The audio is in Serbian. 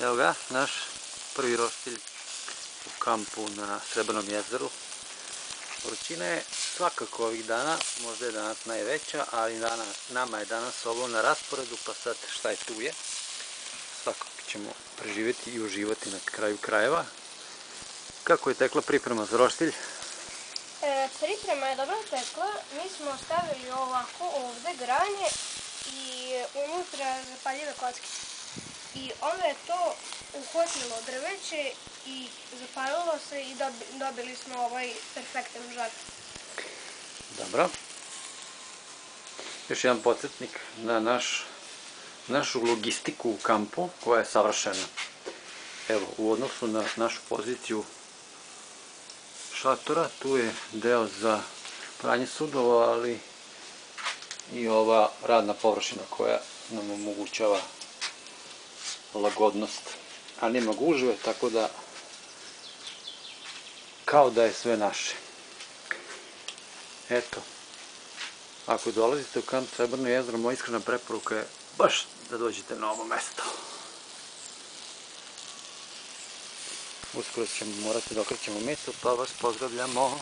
Evo ga, naš prvi roštilj u kampu na Srebrnom jezeru. Vrućina je svakako ovih dana, možda je danas najveća, ali nama je danas ovo na rasporedu, pa sad šta je tu je. Svakako ćemo preživjeti i uživati na kraju krajeva. Kako je tekla priprema za roštilj? Priprema je dobro tekla. Mi smo stavili ovako ovde granje i unutra zapaljive kockice. I onda je to uhvatilo drveće i zapalilo se i dobili smo ovaj perfektan žar. Dobro. Još jedan podsjetnik na našu logistiku u kampu, koja je savršena. Evo, u odnosu na našu poziciju šatora, tu je deo za pranje sudova, ali i ova radna površina koja nam omogućava lagodnost, a nema gužve, tako da kao da je sve naše. Eto, ako dolazite u kamp Srebrno jezero, moja iskrena preporuka je baš da dođete na ovo mesto. Uskoro ćemo morati da okrećemo mesto, pa vas pozdravljamo.